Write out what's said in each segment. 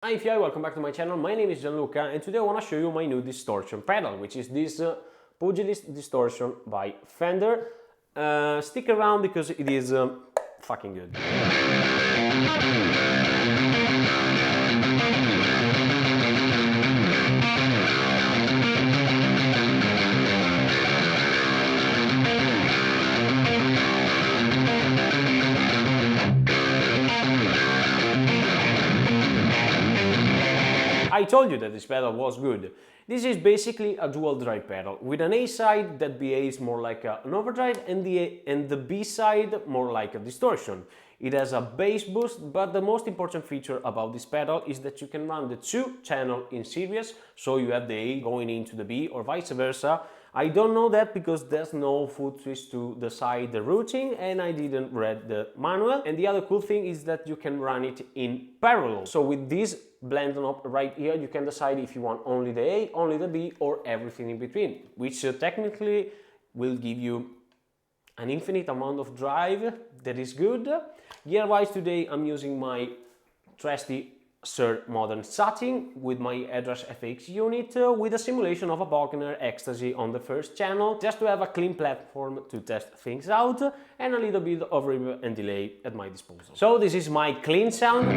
Hi FI, welcome back to my channel. My name is Gianluca and today I want to show you my new distortion pedal, which is this Pugilist Distortion by Fender. Stick around because it is fucking good. I told you that this pedal was good. This is basically a dual drive pedal with an A side that behaves more like an overdrive and the B side more like a distortion. It has a bass boost, but the most important feature about this pedal is that you can run the two channel in series, so you have the A going into the B or vice versa. I don't know that because there's no foot switch to decide the routing and I didn't read the manual. And the other cool thing is that you can run it in parallel. So with this blend knob right here, you can decide if you want only the A, only the B, or everything in between, which technically will give you an infinite amount of drive. That is good. Gear-wise, today I'm using my trusty Sir Modern Satin with my Address FX unit with a simulation of a Wagner Ecstasy on the first channel, just to have a clean platform to test things out and a little bit of reverb and delay at my disposal. So this is my clean sound.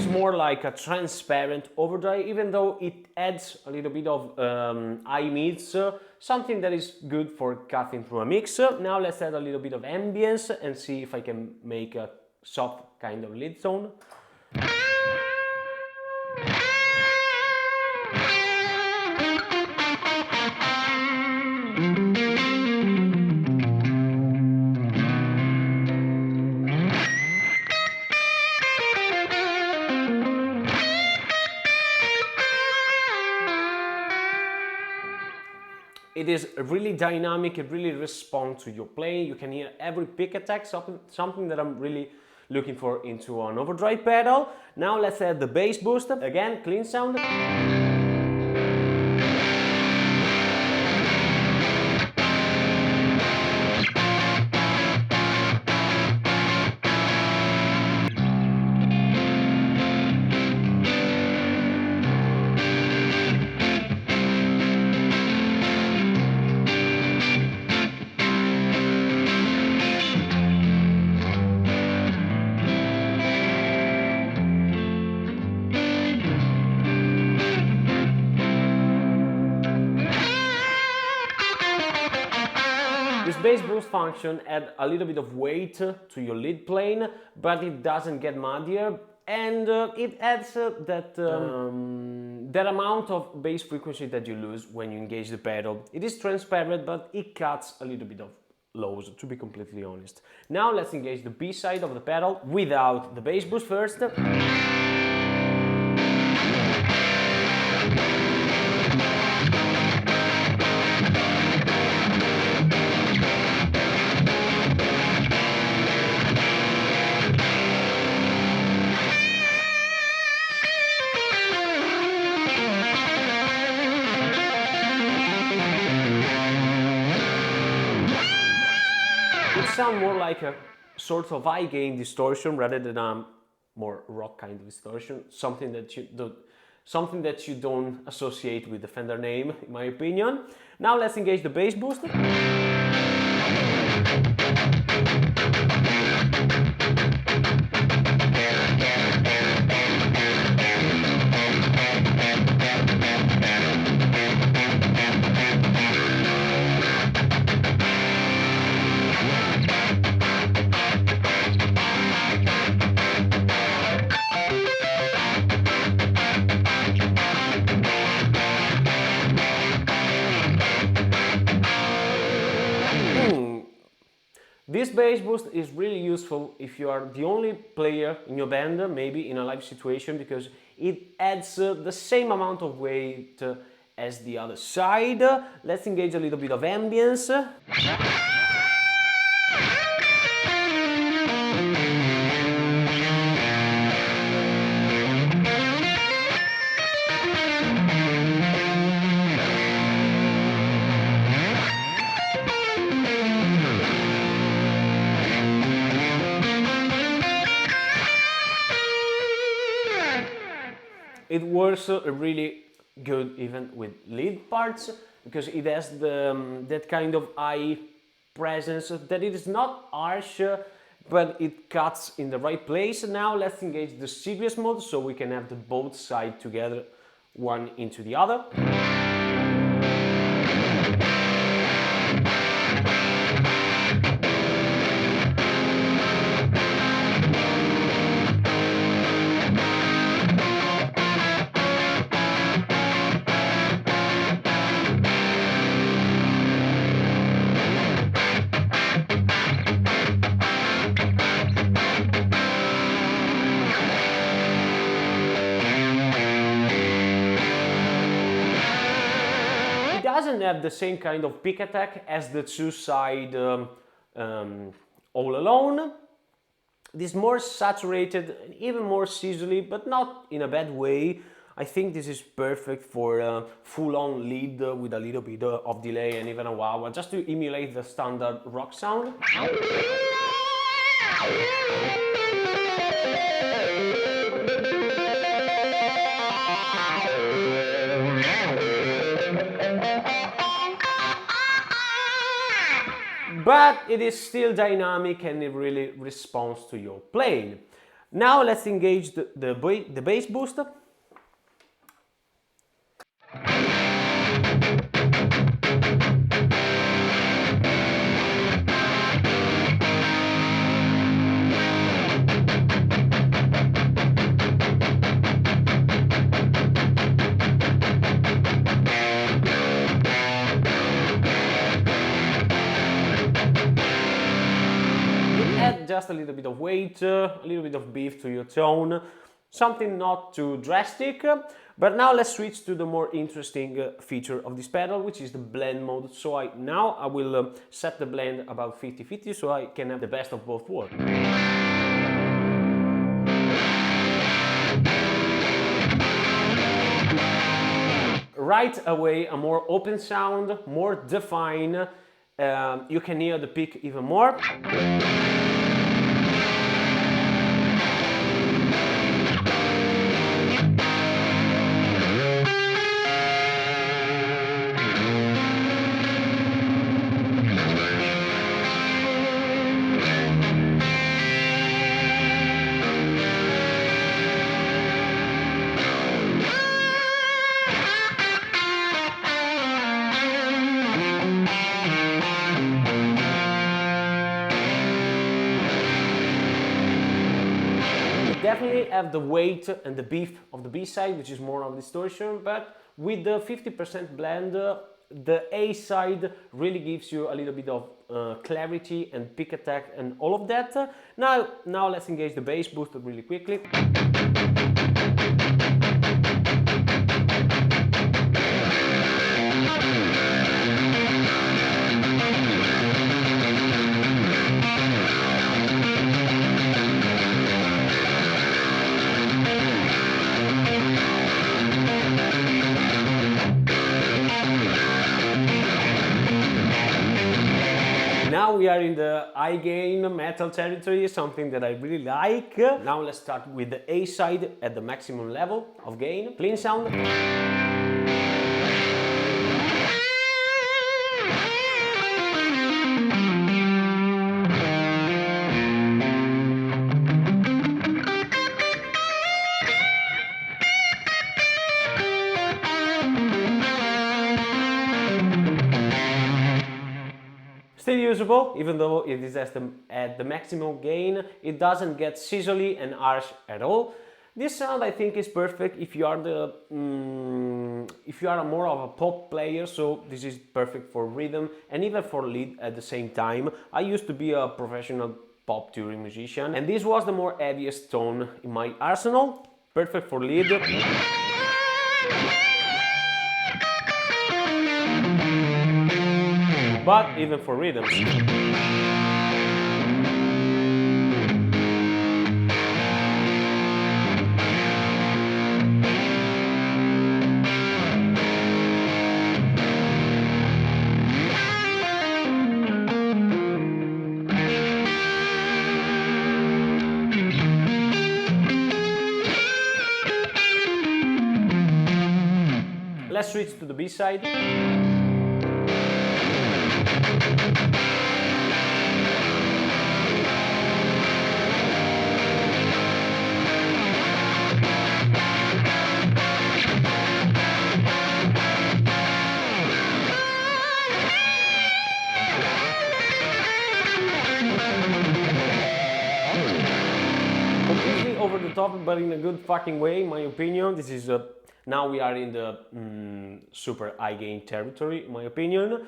More like a transparent overdrive, even though it adds a little bit of high mids, something that is good for cutting through a mix. Now let's add a little bit of ambience and see if I can make a soft kind of lead tone. It is really dynamic, it really responds to your playing. You can hear every pick attack, something that I'm really looking for into an overdrive pedal. Now let's add the bass boost. Again, clean sound. This bass boost function adds a little bit of weight to your lead plane, but it doesn't get muddier, and it adds that amount of bass frequency that you lose when you engage the pedal. It is transparent, but it cuts a little bit of lows, to be completely honest. Now let's engage the B side of the pedal without the bass boost first. Sound more like a sort of high gain distortion rather than a more rock kind of distortion, something that you don't associate with the Fender name, in my opinion. Now let's engage the bass boost. This bass boost is really useful if you are the only player in your band, maybe in a live situation, because it adds the same amount of weight as the other side. Let's engage a little bit of ambience. it works really good even with lead parts, because it has that kind of eye presence that it is not harsh, but it cuts in the right place. Now let's engage the serious mode so we can have the both sides together, one into the other. Doesn't have the same kind of pick attack as the two-side all alone. It is more saturated, even more sizzly, but not in a bad way. I think this is perfect for full-on lead with a little bit of delay and even a wah-wah, just to emulate the standard rock sound. But it is still dynamic and it really responds to your playing. Now let's engage the bass boost. Just a little bit of weight, a little bit of beef to your tone, something not too drastic. But now let's switch to the more interesting feature of this pedal, which is the blend mode. So now I will set the blend about 50-50 so I can have the best of both worlds. Right away, a more open sound, more defined. You can hear the pick even more. Definitely have the weight and the beef of the B-side, which is more of distortion, but with the 50% blend, the A-side really gives you a little bit of clarity and pick attack and all of that. Now let's engage the bass boost really quickly. Now we are in the high gain metal territory, something that I really like. Now let's start with the A side at the maximum level of gain. Clean sound. Still usable, even though it is at the maximum gain. It doesn't get sizzly and harsh at all. This sound I think is perfect if you are more of a pop player, so this is perfect for rhythm and even for lead at the same time. I used to be a professional pop touring musician, and this was the more heaviest tone in my arsenal. Perfect for lead. But even for rhythms. Let's switch to the B-side. Completely over the top, but in a good fucking way, in my opinion. This is now we are in the super high gain territory, in my opinion.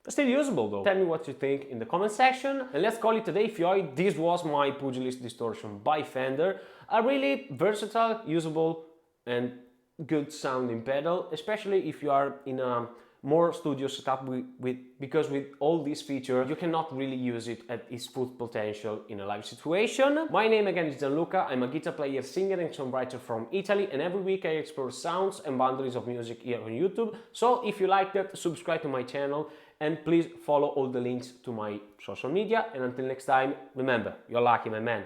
Still usable though. Tell me what you think in the comment section, and let's call it a day, Fioi. This was my Pugilist Distortion by Fender. A really versatile, usable, and good sounding pedal, especially if you are in a more studio setup because with all these features you cannot really use it at its full potential in a live situation. My name again is Gianluca. I'm a guitar player, singer and songwriter from Italy, and every week I explore sounds and boundaries of music here on YouTube. So if you like that, subscribe to my channel and please follow all the links to my social media, and until next time, remember, you're lucky, my man.